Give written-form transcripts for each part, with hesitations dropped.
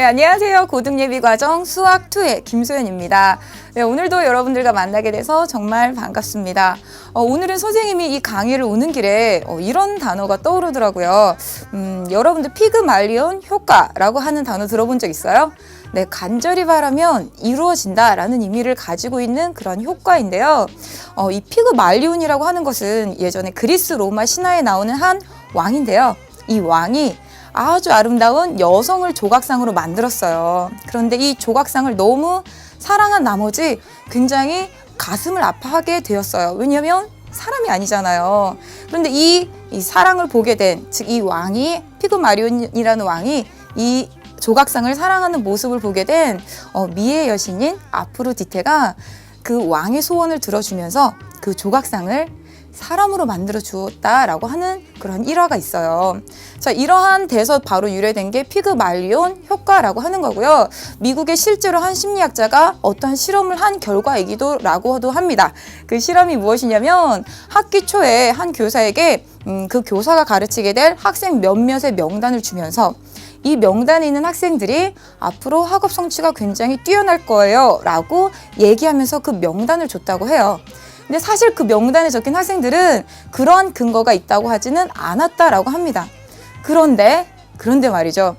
네, 안녕하세요. 고등예비과정 수학2의 김소연입니다. 네, 오늘도 여러분들과 만나게 돼서 정말 반갑습니다. 오늘은 선생님이 이 강의를 오는 길에 이런 단어가 떠오르더라고요. 여러분들 피그말리온 효과라고 하는 단어 들어본 적 있어요? 네, 간절히 바라면 이루어진다라는 의미를 가지고 있는 그런 효과인데요. 이 피그말리온이라고 하는 것은 예전에 그리스 로마 신화에 나오는 한 왕인데요. 이 왕이 아주 아름다운 여성을 조각상으로 만들었어요. 그런데 이 조각상을 너무 사랑한 나머지 굉장히 가슴을 아파하게 되었어요. 왜냐하면 사람이 아니잖아요. 그런데 이 사랑을 보게 된, 즉 이 왕이, 피그말리온이라는 왕이 이 조각상을 사랑하는 모습을 보게 된 미의 여신인 아프로디테가 그 왕의 소원을 들어주면서 그 조각상을 사람으로 만들어 주었다라고 하는 그런 일화가 있어요. 자, 이러한 데서 바로 유래된 게 피그말리온 효과라고 하는 거고요. 미국의 실제로 한 심리학자가 어떠한 실험을 한 결과이기도라고도 합니다. 그 실험이 무엇이냐면 학기 초에 한 교사에게 그 교사가 가르치게 될 학생 몇몇의 명단을 주면서 이 명단에 있는 학생들이 앞으로 학업 성취가 굉장히 뛰어날 거예요 라고 얘기하면서 그 명단을 줬다고 해요. 근데 사실 그 명단에 적힌 학생들은 그러한 근거가 있다고 하지는 않았다라고 합니다. 그런데 말이죠.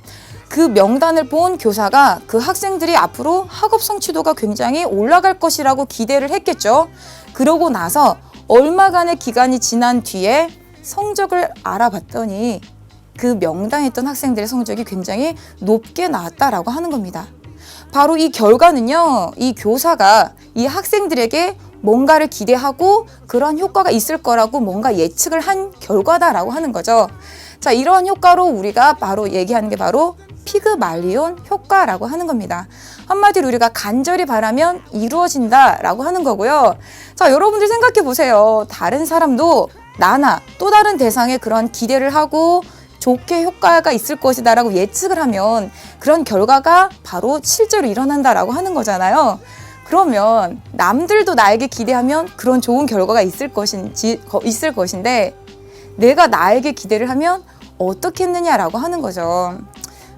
그 명단을 본 교사가 그 학생들이 앞으로 학업 성취도가 굉장히 올라갈 것이라고 기대를 했겠죠. 그러고 나서 얼마간의 기간이 지난 뒤에 성적을 알아봤더니 그 명단에 있던 학생들의 성적이 굉장히 높게 나왔다라고 하는 겁니다. 바로 이 결과는요, 이 교사가 이 학생들에게 뭔가를 기대하고 그런 효과가 있을 거라고 뭔가 예측을 한 결과다라고 하는 거죠. 자, 이러한 효과로 우리가 바로 얘기하는 게 바로 피그말리온 효과라고 하는 겁니다. 한마디로 우리가 간절히 바라면 이루어진다라고 하는 거고요. 자, 여러분들 생각해 보세요. 다른 사람도 나나 또 다른 대상에 그런 기대를 하고 좋게 효과가 있을 것이다라고 예측을 하면 그런 결과가 바로 실제로 일어난다라고 하는 거잖아요. 그러면 남들도 나에게 기대하면 그런 좋은 결과가 있을 것인데 내가 나에게 기대를 하면 어떻게 했느냐라고 하는 거죠.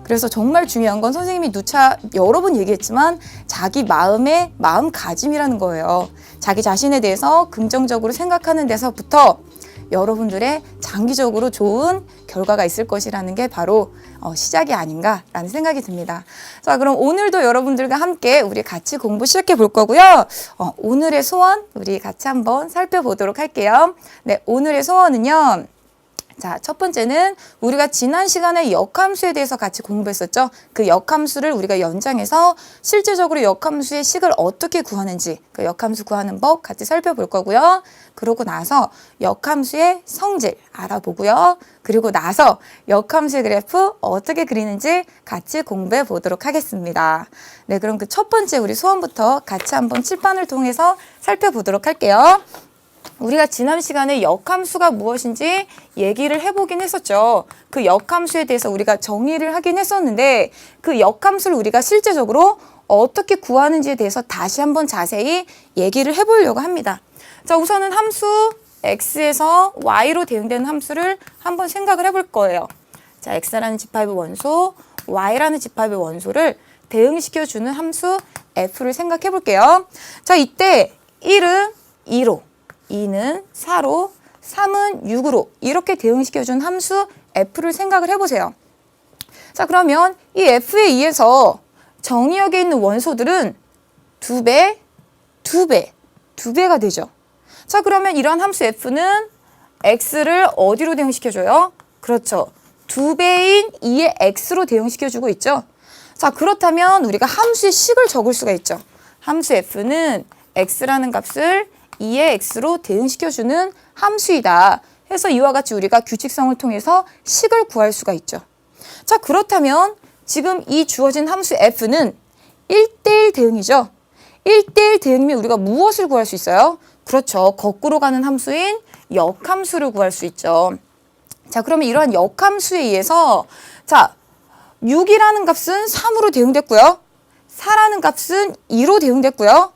그래서 정말 중요한 건 선생님이 누차 여러 번 얘기했지만 자기 마음의 마음가짐이라는 거예요. 자기 자신에 대해서 긍정적으로 생각하는 데서부터 여러분들의 장기적으로 좋은 결과가 있을 것이라는 게 바로 시작이 아닌가라는 생각이 듭니다. 자, 그럼 오늘도 여러분들과 함께 우리 같이 공부 시작해 볼 거고요. 오늘의 소원 우리 같이 한번 살펴보도록 할게요. 네, 오늘의 소원은요. 자, 첫 번째는 우리가 지난 시간에 역함수에 대해서 같이 공부했었죠. 그 역함수를 우리가 연장해서 실제적으로 역함수의 식을 어떻게 구하는지 그 역함수 구하는 법 같이 살펴볼 거고요. 그러고 나서 역함수의 성질 알아보고요. 그리고 나서 역함수의 그래프 어떻게 그리는지 같이 공부해 보도록 하겠습니다. 네, 그럼 그 첫 번째 우리 소원부터 같이 한번 칠판을 통해서 살펴보도록 할게요. 우리가 지난 시간에 역함수가 무엇인지 얘기를 해보긴 했었죠. 그 역함수에 대해서 우리가 정의를 하긴 했었는데 그 역함수를 우리가 실제적으로 어떻게 구하는지에 대해서 다시 한번 자세히 얘기를 해보려고 합니다. 자, 우선은 함수 x에서 y로 대응되는 함수를 한번 생각을 해볼 거예요. 자, x라는 집합의 원소, y라는 집합의 원소를 대응시켜주는 함수 f를 생각해 볼게요. 자, 이때 1은 2로 2는 4로, 3은 6으로 이렇게 대응시켜준 함수 f를 생각을 해보세요. 자, 그러면 이 f에 의해서 정의역에 있는 원소들은 2배, 2배, 2배가 되죠. 자, 그러면 이런 함수 f는 x를 어디로 대응시켜줘요? 그렇죠. 2배인 2의 x로 대응시켜주고 있죠. 자, 그렇다면 우리가 함수의 식을 적을 수가 있죠. 함수 f는 x라는 값을 2의 x로 대응시켜주는 함수이다 해서 이와 같이 우리가 규칙성을 통해서 식을 구할 수가 있죠. 자, 그렇다면 지금 이 주어진 함수 f는 1대1 대응이죠. 1대1 대응이면 우리가 무엇을 구할 수 있어요? 그렇죠. 거꾸로 가는 함수인 역함수를 구할 수 있죠. 자, 그러면 이러한 역함수에 의해서 자, 6이라는 값은 3으로 대응됐고요. 4라는 값은 2로 대응됐고요.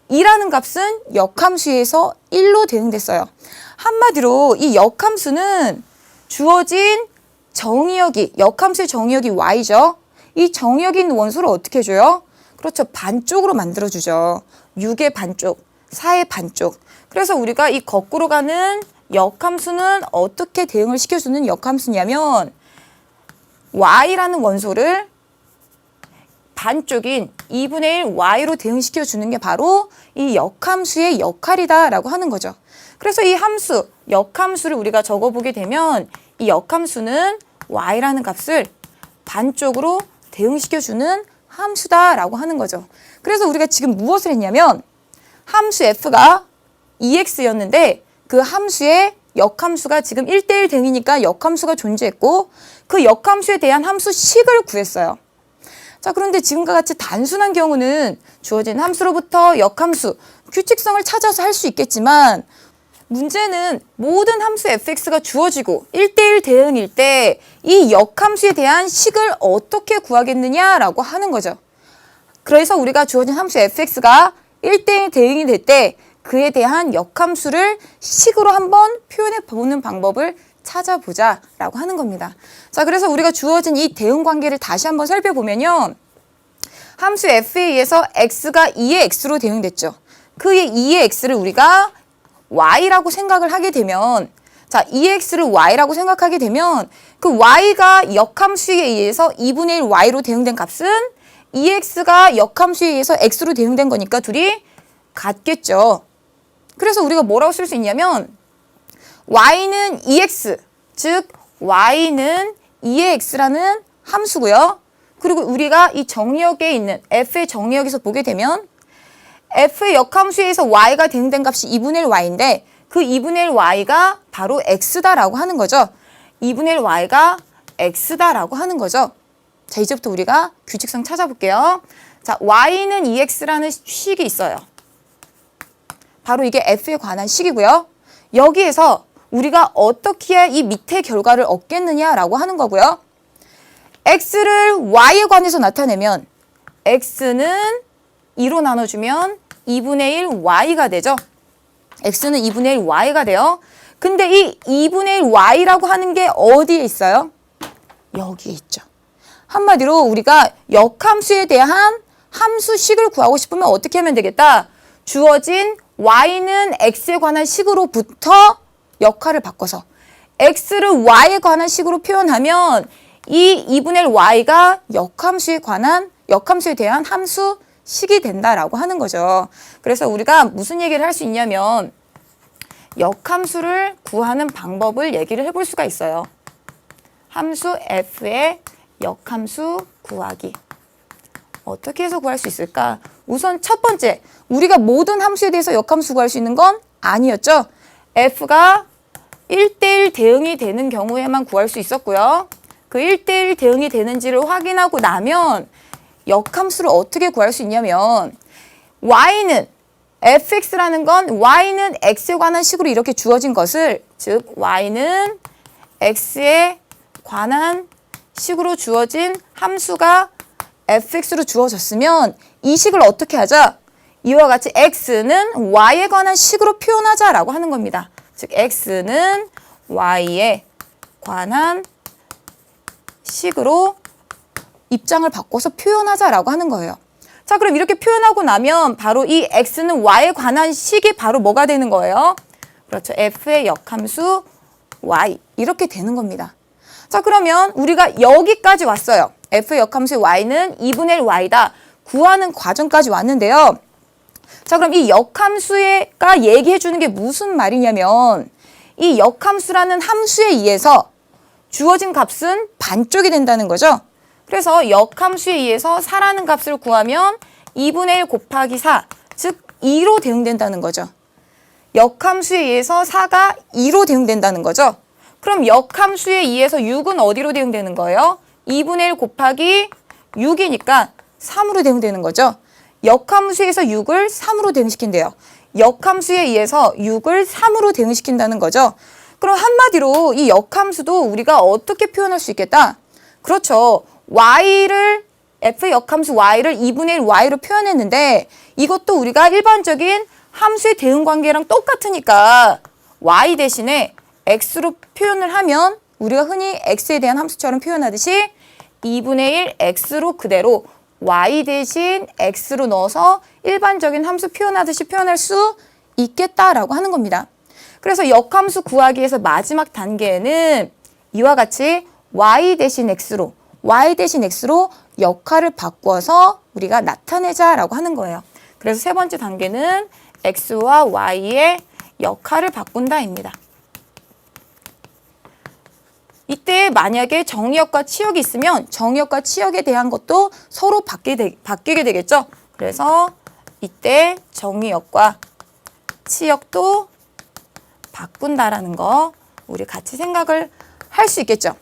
2라는 값은 역함수에서 1로 대응됐어요. 한마디로 이 역함수는 주어진 정의역이, 역함수의 정의역이 y죠. 이 정역이 있는 원소를 어떻게 해줘요? 그렇죠. 반쪽으로 만들어주죠. 6의 반쪽, 4의 반쪽. 그래서 우리가 이 거꾸로 가는 역함수는 어떻게 대응을 시켜주는 역함수냐면 y라는 원소를 반쪽인 2분의 1 y로 대응시켜주는 게 바로 이 역함수의 역할이다라고 하는 거죠. 그래서 이 함수, 역함수를 우리가 적어보게 되면 이 역함수는 y라는 값을 반쪽으로 대응시켜주는 함수다라고 하는 거죠. 그래서 우리가 지금 무엇을 했냐면 함수 f가 2x였는데 그 함수의 역함수가 지금 1대1 대응이니까 역함수가 존재했고 그 역함수에 대한 함수 식을 구했어요. 자, 그런데 지금과 같이 단순한 경우는 주어진 함수로부터 역함수, 규칙성을 찾아서 할 수 있겠지만 문제는 모든 함수 fx가 주어지고 1대1 대응일 때 이 역함수에 대한 식을 어떻게 구하겠느냐라고 하는 거죠. 그래서 우리가 주어진 함수 fx가 1대1 대응이 될 때 그에 대한 역함수를 식으로 한번 표현해 보는 방법을 찾아보자라고 하는 겁니다. 자, 그래서 우리가 주어진 이 대응 관계를 다시 한번 살펴보면요. 함수 f에 의해서 x가 2의 x로 대응됐죠. 그의 2의 x를 우리가 y라고 생각을 하게 되면 자, 2x를 y라고 생각하게 되면 그 y가 역함수에 의해서 2분의 1 y로 대응된 값은 2x가 역함수에 의해서 x로 대응된 거니까 둘이 같겠죠. 그래서 우리가 뭐라고 쓸 수 있냐면 y는 2x, 즉 y는 2의 x라는 함수고요. 그리고 우리가 이 정의역에 있는 f의 정의역에서 보게 되면 f의 역함수에 의해서 y가 대응된 값이 2분의 1 y인데 그 2분의 1 y가 바로 x다라고 하는 거죠. 2분의 1 y가 x다라고 하는 거죠. 자, 이제부터 우리가 규칙성 찾아볼게요. 자, y는 2x라는 식이 있어요. 바로 이게 f에 관한 식이고요. 여기에서 우리가 어떻게 해야 이 밑의 결과를 얻겠느냐라고 하는 거고요. x를 y에 관해서 나타내면 x는 2로 나눠주면 2분의 1 y가 되죠. x는 2분의 1 y가 돼요. 근데 이 2분의 1 y라고 하는 게 어디에 있어요? 여기에 있죠. 한마디로 우리가 역함수에 대한 함수식을 구하고 싶으면 어떻게 하면 되겠다? 주어진 y는 x에 관한 식으로부터 역할을 바꿔서 x를 y에 관한 식으로 표현하면 이 2분의 1 y가 역함수에 대한 함수식이 된다라고 하는 거죠. 그래서 우리가 무슨 얘기를 할 수 있냐면 역함수를 구하는 방법을 얘기를 해볼 수가 있어요. 함수 f의 역함수 구하기. 어떻게 해서 구할 수 있을까? 우선 첫 번째, 우리가 모든 함수에 대해서 역함수 구할 수 있는 건 아니었죠. f가 1대1 대응이 되는 경우에만 구할 수 있었고요. 그 1대1 대응이 되는지를 확인하고 나면 역함수를 어떻게 구할 수 있냐면 y는 fx라는 건 y는 x에 관한 식으로 이렇게 주어진 것을 즉 y는 x에 관한 식으로 주어진 함수가 fx로 주어졌으면 이 식을 어떻게 하자? 이와 같이 x는 y에 관한 식으로 표현하자라고 하는 겁니다. 즉 x는 y에 관한 식으로 입장을 바꿔서 표현하자라고 하는 거예요. 자, 그럼 이렇게 표현하고 나면 바로 이 x는 y에 관한 식이 바로 뭐가 되는 거예요? 그렇죠. f의 역함수 y 이렇게 되는 겁니다. 자, 그러면 우리가 여기까지 왔어요. f의 역함수 y는 2분의 1 y다. 구하는 과정까지 왔는데요. 자, 그럼 이 역함수가 얘기해 주는 게 무슨 말이냐면 이 역함수라는 함수에 의해서 주어진 값은 반쪽이 된다는 거죠. 그래서 역함수에 의해서 4라는 값을 구하면 2분의 1 곱하기 4, 즉 2로 대응된다는 거죠. 역함수에 의해서 4가 2로 대응된다는 거죠. 그럼 역함수에 의해서 6은 어디로 대응되는 거예요? 2분의 1 곱하기 6이니까 3으로 대응되는 거죠. 역함수에서 6을 3으로 대응시킨대요. 역함수에 의해서 6을 3으로 대응시킨다는 거죠. 그럼 한마디로 이 역함수도 우리가 어떻게 표현할 수 있겠다? 그렇죠. f의 역함수 y를 2분의 1 y로 표현했는데 이것도 우리가 일반적인 함수의 대응 관계랑 똑같으니까 y 대신에 x로 표현을 하면 우리가 흔히 x에 대한 함수처럼 표현하듯이 2분의 1 x로 그대로 y 대신 x로 넣어서 일반적인 함수 표현하듯이 표현할 수 있겠다라고 하는 겁니다. 그래서 역함수 구하기 위해서 마지막 단계에는 이와 같이 y 대신 x로 역할을 바꿔서 우리가 나타내자라고 하는 거예요. 그래서 세 번째 단계는 x와 y의 역할을 바꾼다입니다. 이때 만약에 정의역과 치역이 있으면 정의역과 치역에 대한 것도 서로 바뀌게 되겠죠. 그래서 이때 정의역과 치역도 바꾼다라는 거 우리 같이 생각을 할 수 있겠죠.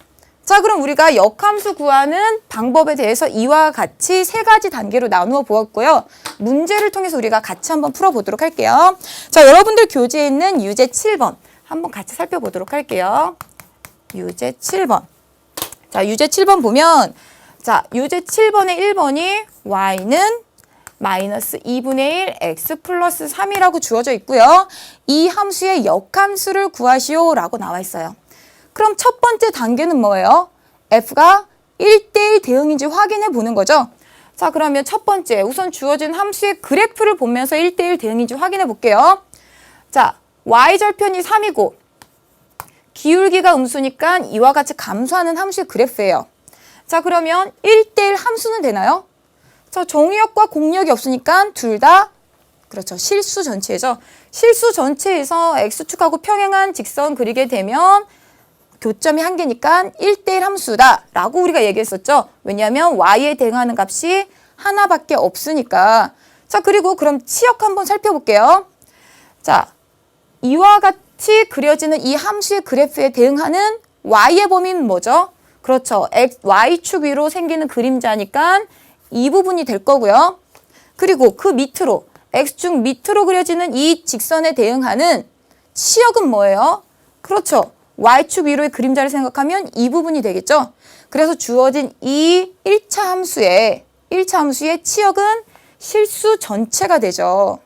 자, 그럼 우리가 역함수 구하는 방법에 대해서 이와 같이 세 가지 단계로 나누어 보았고요. 문제를 통해서 우리가 같이 한번 풀어보도록 할게요. 자, 여러분들 교재에 있는 유제 7번 한번 같이 살펴보도록 할게요. 유제 7번. 자, 유제 7번 보면, 자, 유제 7번의 1번이 y는 마이너스 2분의 1 x 플러스 3이라고 주어져 있고요. 이 함수의 역함수를 구하시오 라고 나와 있어요. 그럼 첫 번째 단계는 뭐예요? f가 1대1 대응인지 확인해 보는 거죠. 자, 그러면 첫 번째 우선 주어진 함수의 그래프를 보면서 1대1 대응인지 확인해 볼게요. 자, y절편이 3이고 기울기가 음수니까 이와 같이 감소하는 함수의 그래프예요. 자, 그러면 1대1 함수는 되나요? 자, 정의역과 공역이 없으니까 둘 다 그렇죠. 실수 전체죠. 실수 전체에서 x축하고 평행한 직선 그리게 되면 교점이 한 개니까 1대1 함수다 라고 우리가 얘기했었죠. 왜냐하면 y에 대응하는 값이 하나밖에 없으니까. 자, 그리고 그럼 치역 한번 살펴볼게요. 자, 이와 같이 그려지는 이 함수의 그래프에 대응하는 y의 범위는 뭐죠? 그렇죠. y축 위로 생기는 그림자니까 이 부분이 될 거고요. 그리고 그 밑으로 x축 밑으로 그려지는 이 직선에 대응하는 치역은 뭐예요? 그렇죠. y축 위로의 그림자를 생각하면 이 부분이 되겠죠. 그래서 주어진 이 1차 함수의 치역은 실수 전체가 되죠.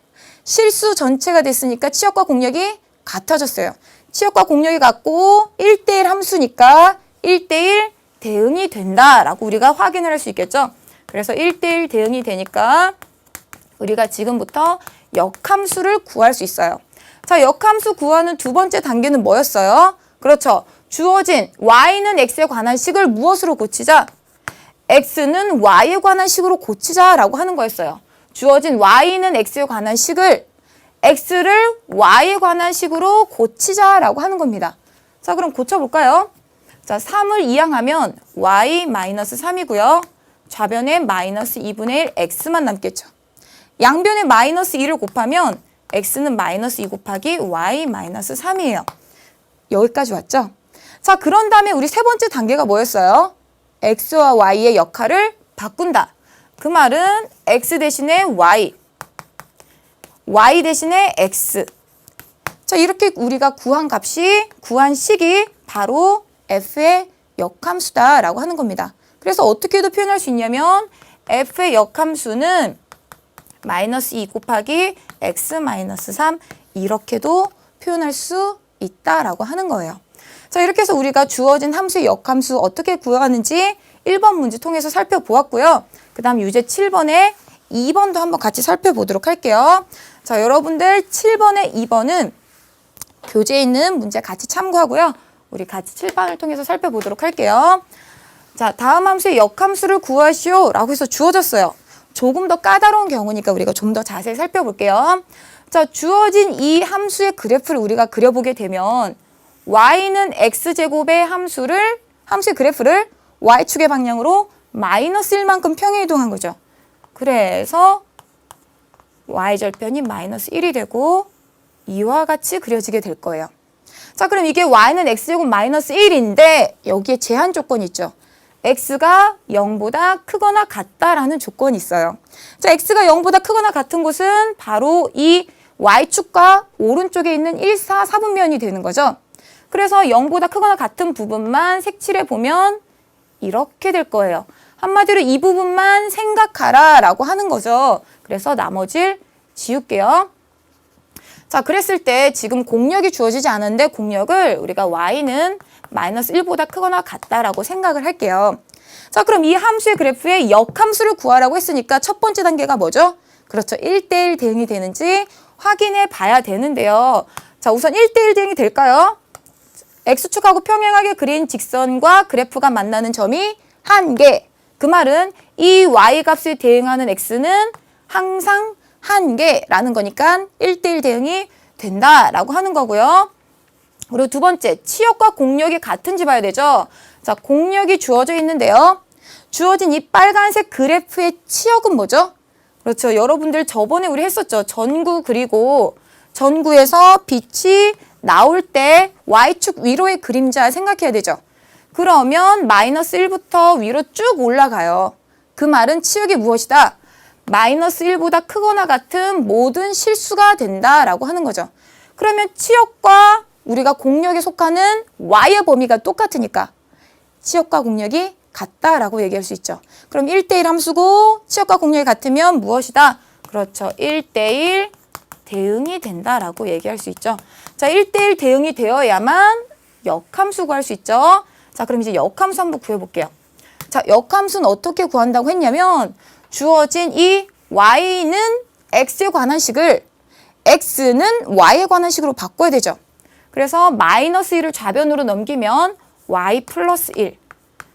실수 전체가 됐으니까 치역과 공역이 같아졌어요. 치역과 공역이 같고 1대1 함수니까 1대1 대응이 된다라고 우리가 확인을 할 수 있겠죠. 그래서 1대1 대응이 되니까 우리가 지금부터 역함수를 구할 수 있어요. 자, 역함수 구하는 두 번째 단계는 뭐였어요? 그렇죠. 주어진 y는 x에 관한 식을 무엇으로 고치자? x는 y에 관한 식으로 고치자라고 하는 거였어요. 주어진 y는 x에 관한 식을 x를 y에 관한 식으로 고치자라고 하는 겁니다. 자, 그럼 고쳐볼까요? 자, 3을 이항하면 y-3이고요. 좌변에 마이너스 2분의 1 x만 남겠죠. 양변에 마이너스 2를 곱하면 x는 마이너스 2 곱하기 y-3이에요. 여기까지 왔죠? 자, 그런 다음에 우리 세 번째 단계가 뭐였어요? x와 y의 역할을 바꾼다. 그 말은 x 대신에 y, y 대신에 x. 자, 이렇게 우리가 구한 식이 바로 f의 역함수다라고 하는 겁니다. 그래서 어떻게도 표현할 수 있냐면 f의 역함수는 마이너스 2 곱하기 x 마이너스 3 이렇게도 표현할 수 있다라고 하는 거예요. 자, 이렇게 해서 우리가 주어진 함수의 역함수 어떻게 구하는지 1번 문제 통해서 살펴보았고요. 그 다음 유제 7번에 2번도 한번 같이 살펴보도록 할게요. 자, 여러분들 7번에 2번은 교재에 있는 문제 같이 참고하고요. 우리 같이 7번을 통해서 살펴보도록 할게요. 자, 다음 함수의 역함수를 구하시오 라고 해서 주어졌어요. 조금 더 까다로운 경우니까 우리가 좀 더 자세히 살펴볼게요. 자, 주어진 이 함수의 그래프를 우리가 그려보게 되면 y는 x제곱의 함수의 그래프를 y축의 방향으로 마이너스 1만큼 평행 이동한 거죠. 그래서 y절편이 마이너스 1이 되고 이와 같이 그려지게 될 거예요. 자, 그럼 이게 y는 x제곱 마이너스 1인데 여기에 제한 조건이 있죠. x가 0보다 크거나 같다라는 조건이 있어요. 자, x가 0보다 크거나 같은 곳은 바로 이 y축과 오른쪽에 있는 1, 4, 4분면이 되는 거죠. 그래서 0보다 크거나 같은 부분만 색칠해 보면 이렇게 될 거예요. 한마디로 이 부분만 생각하라 라고 하는 거죠. 그래서 나머지를 지울게요. 자, 그랬을 때 지금 공역이 주어지지 않은데 공역을 우리가 y는 마이너스 1보다 크거나 같다라고 생각을 할게요. 자, 그럼 이 함수의 그래프의 역함수를 구하라고 했으니까 첫 번째 단계가 뭐죠? 그렇죠. 1대1 대응이 되는지 확인해 봐야 되는데요. 자, 우선 1대1 대응이 될까요? X축하고 평행하게 그린 직선과 그래프가 만나는 점이 한 개. 그 말은 이 Y값에 대응하는 X는 항상 한 개라는 거니까 1대1 대응이 된다라고 하는 거고요. 그리고 두 번째, 치역과 공역이 같은지 봐야 되죠. 자, 공역이 주어져 있는데요. 주어진 이 빨간색 그래프의 치역은 뭐죠? 그렇죠. 여러분들 저번에 우리 했었죠. 전구 그리고 전구에서 빛이 나올 때 Y축 위로의 그림자 생각해야 되죠. 그러면 마이너스 1부터 위로 쭉 올라가요. 그 말은 치역이 무엇이다? 마이너스 1보다 크거나 같은 모든 실수가 된다라고 하는 거죠. 그러면 치역과 우리가 공역에 속하는 Y의 범위가 똑같으니까 치역과 공역이 같다라고 얘기할 수 있죠. 그럼 1대1 함수고 치역과 공역이 같으면 무엇이다? 그렇죠. 1대1 대응이 된다라고 얘기할 수 있죠. 자, 1대1 대응이 되어야만 역함수 구할 수 있죠. 자, 그럼 이제 역함수 한번 구해볼게요. 자, 역함수는 어떻게 구한다고 했냐면 주어진 이 y는 x에 관한 식을 x는 y에 관한 식으로 바꿔야 되죠. 그래서 마이너스 1을 좌변으로 넘기면 y 플러스 1,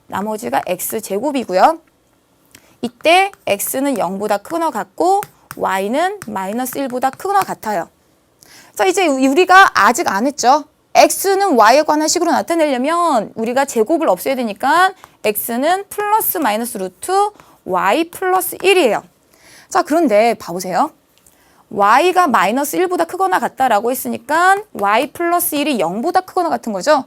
나머지가 x제곱이고요. 이때 x는 0보다 크거나 같고 y는 마이너스 1보다 크거나 같아요. 자, 이제 우리가 아직 안 했죠. x는 y에 관한 식으로 나타내려면 우리가 제곱을 없애야 되니까 x는 플러스 마이너스 루트 y 플러스 1이에요. 자, 그런데 봐보세요. y가 마이너스 1보다 크거나 같다라고 했으니까 y 플러스 1이 0보다 크거나 같은 거죠.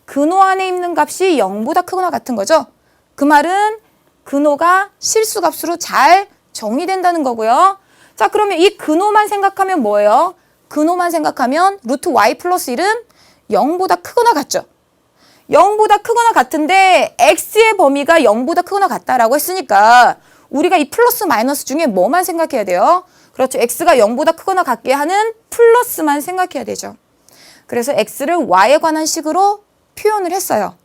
근호 안에 있는 값이 0보다 크거나 같은 거죠. 그 말은 근호가 실수값으로 잘 정의된다는 거고요. 자, 그러면 이 근호만 생각하면 뭐예요? 근호만 생각하면 루트 y 플러스 1은 0보다 크거나 같죠. 0보다 크거나 같은데 x의 범위가 0보다 크거나 같다라고 했으니까 우리가 이 플러스 마이너스 중에 뭐만 생각해야 돼요? 그렇죠. x가 0보다 크거나 같게 하는 플러스만 생각해야 되죠. 그래서 x를 y에 관한 식으로 표현을 했어요.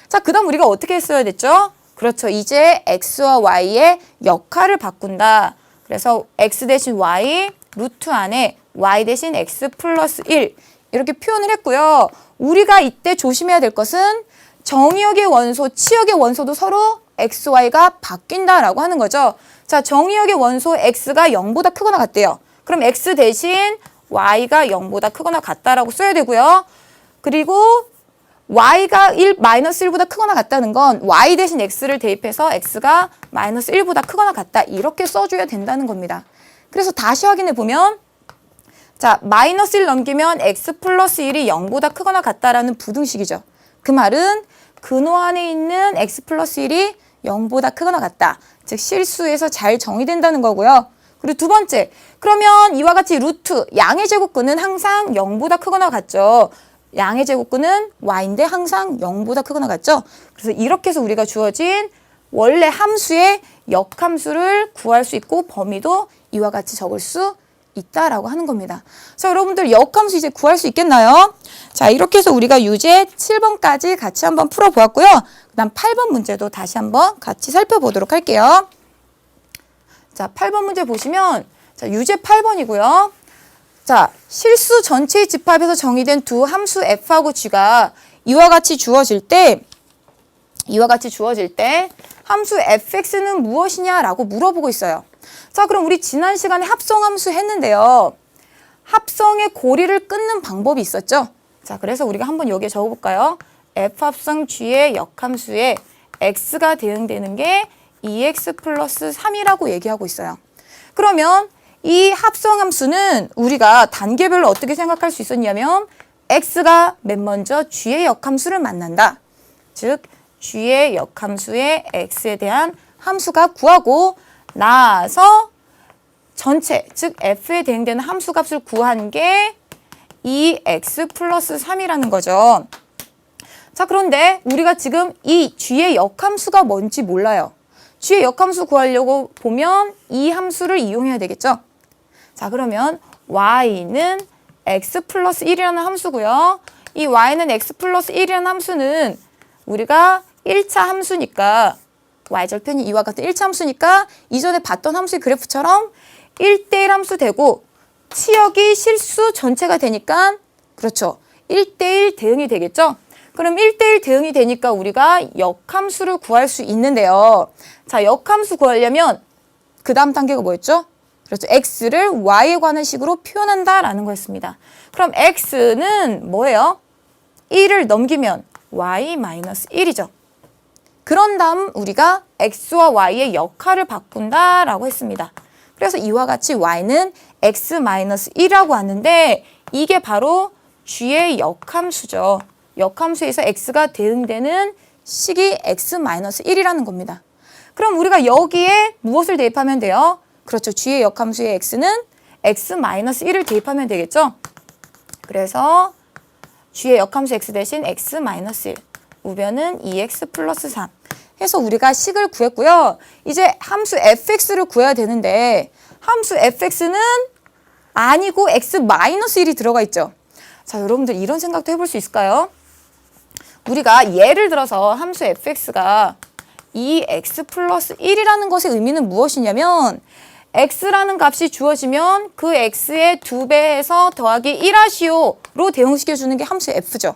자, 그 다음 우리가 어떻게 했어야 됐죠? 그렇죠. 이제 x와 y의 역할을 바꾼다. 그래서 x 대신 y, 루트 안에 y 대신 x 플러스 1 이렇게 표현을 했고요. 우리가 이때 조심해야 될 것은 정의역의 원소, 치역의 원소도 서로 x, y가 바뀐다라고 하는 거죠. 자, 정의역의 원소 x가 0보다 크거나 같대요. 그럼 x 대신 y가 0보다 크거나 같다라고 써야 되고요. 그리고 y가 마이너스 1보다 크거나 같다는 건 y 대신 x를 대입해서 x가 마이너스 1보다 크거나 같다. 이렇게 써줘야 된다는 겁니다. 그래서 다시 확인해 보면 자, 마이너스 1 넘기면 x 플러스 1이 0보다 크거나 같다라는 부등식이죠. 그 말은 근호 안에 있는 x 플러스 1이 0보다 크거나 같다. 즉 실수에서 잘 정의된다는 거고요. 그리고 두 번째, 그러면 이와 같이 루트, 양의 제곱근은 항상 0보다 크거나 같죠. 양의 제곱근은 y인데 항상 0보다 크거나 같죠. 그래서 이렇게 해서 우리가 주어진 원래 함수의 역함수를 구할 수 있고 범위도 이와 같이 적을 수 있다라고 하는 겁니다. 자, 여러분들 역함수 이제 구할 수 있겠나요? 자, 이렇게 해서 우리가 유제 7번까지 같이 한번 풀어보았고요. 그 다음 8번 문제도 다시 한번 같이 살펴보도록 할게요. 자, 8번 문제 보시면 자, 유제 8번이고요. 자, 실수 전체의 집합에서 정의된 두 함수 f하고 g가 이와 같이 주어질 때 함수 fx는 무엇이냐라고 물어보고 있어요. 자, 그럼 우리 지난 시간에 합성함수 했는데요. 합성의 고리를 끊는 방법이 있었죠. 자, 그래서 우리가 한번 여기에 적어볼까요? f 합성 g의 역함수에 x가 대응되는 게 2x 플러스 3이라고 얘기하고 있어요. 그러면 이 합성함수는 우리가 단계별로 어떻게 생각할 수 있었냐면 x가 맨 먼저 g의 역함수를 만난다. 즉 g의 역함수에 x에 대한 함수값 구하고 나서 전체, 즉 f에 대응되는 함수값을 구한 게 2x 플러스 3이라는 거죠. 자, 그런데 우리가 지금 이 g의 역함수가 뭔지 몰라요. g의 역함수 구하려고 보면 이 함수를 이용해야 되겠죠. 자, 그러면 y는 x 플러스 1이라는 함수고요. 이 y는 x 플러스 1이라는 함수는 우리가 1차 함수니까 y절편이 이와 같은 1차 함수니까 이전에 봤던 함수의 그래프처럼 1대1 함수 되고 치역이 실수 전체가 되니까 그렇죠. 1대1 대응이 되겠죠. 그럼 1대1 대응이 되니까 우리가 역함수를 구할 수 있는데요. 자, 역함수 구하려면 그 다음 단계가 뭐였죠? 그렇죠. x를 y에 관한 식으로 표현한다라는 거였습니다. 그럼 x는 뭐예요? 1을 넘기면 y-1이죠. 그런 다음 우리가 x와 y의 역할을 바꾼다라고 했습니다. 그래서 이와 같이 y는 x-1이라고 하는데 이게 바로 g의 역함수죠. 역함수에서 x가 대응되는 식이 x-1이라는 겁니다. 그럼 우리가 여기에 무엇을 대입하면 돼요? 그렇죠. g의 역함수의 x는 x-1을 대입하면 되겠죠. 그래서 g의 역함수 x 대신 x-1, 우변은 2x 플러스 3 해서 우리가 식을 구했고요. 이제 함수 fx를 구해야 되는데 함수 fx는 아니고 x-1이 들어가 있죠. 자, 여러분들 이런 생각도 해볼 수 있을까요? 우리가 예를 들어서 함수 fx가 2x 플러스 1이라는 것의 의미는 무엇이냐면 x라는 값이 주어지면 그 x의 2배에서 더하기 1하시오로 대응시켜주는 게 함수 f죠.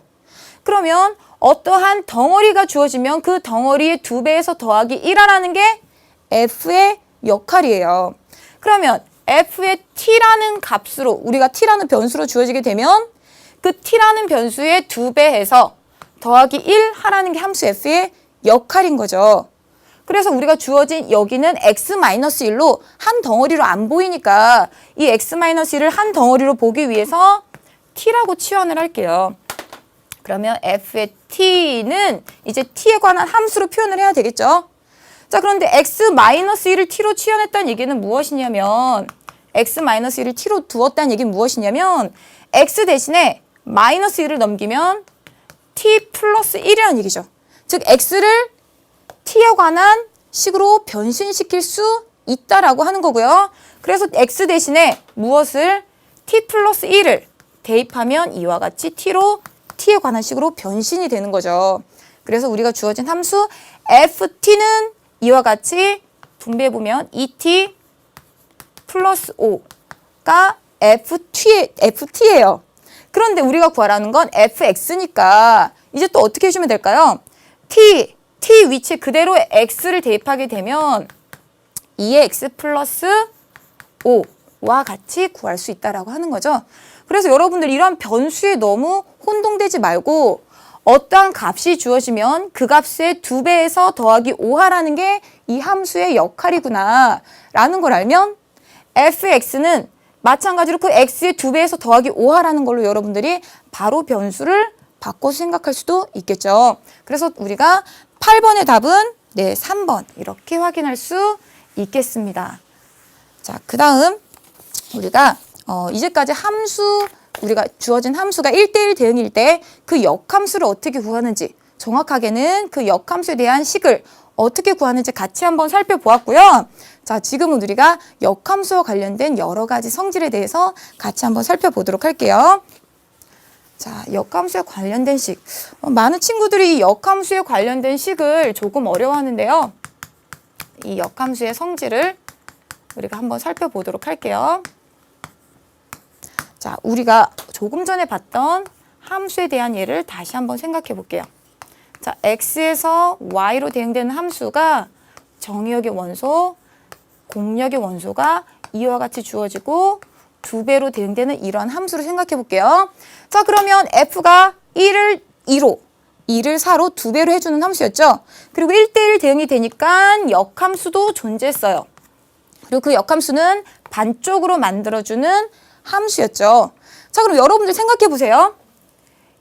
그러면 어떠한 덩어리가 주어지면 그 덩어리의 2배에서 더하기 1하라는 게 f의 역할이에요. 그러면 f의 t라는 값으로 우리가 t라는 변수로 주어지게 되면 그 t라는 변수의 2배에서 더하기 1 하라는 게 함수 f의 역할인 거죠. 그래서 우리가 주어진 여기는 x-1로 한 덩어리로 안 보이니까 이 x-1을 한 덩어리로 보기 위해서 t라고 치환을 할게요. 그러면 f의 t는 이제 t에 관한 함수로 표현을 해야 되겠죠. 자, 그런데 x-1을 t로 치환했다는 얘기는 무엇이냐면 x-1을 t로 두었다는 얘기는 무엇이냐면 x 대신에 마이너스 1을 넘기면 t 플러스 1이라는 얘기죠. 즉 x를 t에 관한 식으로 변신시킬 수 있다라고 하는 거고요. 그래서 x 대신에 무엇을 t 플러스 1을 대입하면 이와 같이 t에 관한 식으로 변신이 되는 거죠. 그래서 우리가 주어진 함수 ft는 이와 같이 분배해보면 2t 플러스 5가 ft예요. 그런데 우리가 구하라는 건 fx니까 이제 또 어떻게 해주면 될까요? t 위치에 그대로 x를 대입하게 되면 2의 x 플러스 5와 같이 구할 수 있다라고 하는 거죠. 그래서 여러분들 이런 변수에 너무 혼동되지 말고 어떠한 값이 주어지면 그 값의 2배에서 더하기 5하라는 게 이 함수의 역할이구나 라는 걸 알면 fx는 마찬가지로 그 x의 2배에서 더하기 5하라는 걸로 여러분들이 바로 변수를 바꿔서 생각할 수도 있겠죠. 그래서 우리가 8번의 답은 3번 이렇게 확인할 수 있겠습니다. 자, 그 다음 우리가 이제까지 우리가 주어진 함수가 1대1 대응일 때 그 역함수를 어떻게 구하는지 정확하게는 그 역함수에 대한 식을 어떻게 구하는지 같이 한번 살펴보았고요. 자, 지금은 우리가 역함수와 관련된 여러 가지 성질에 대해서 같이 한번 살펴보도록 할게요. 자, 역함수에 관련된 식. 많은 친구들이 이 역함수에 관련된 식을 조금 어려워하는데요. 이 역함수의 성질을 우리가 한번 살펴보도록 할게요. 자, 우리가 조금 전에 봤던 함수에 대한 예를 다시 한번 생각해 볼게요. 자, x에서 y로 대응되는 함수가 정의역의 원소, 공역의 원소가 이와 같이 주어지고 2배로 대응되는 이러한 함수를 생각해 볼게요. 자, 그러면 f가 1을 2로, 2를 4로 2배로 해주는 함수였죠. 그리고 1대1 대응이 되니까 역함수도 존재했어요. 그리고 그 역함수는 반쪽으로 만들어주는 함수였죠. 자, 그럼 여러분들 생각해 보세요.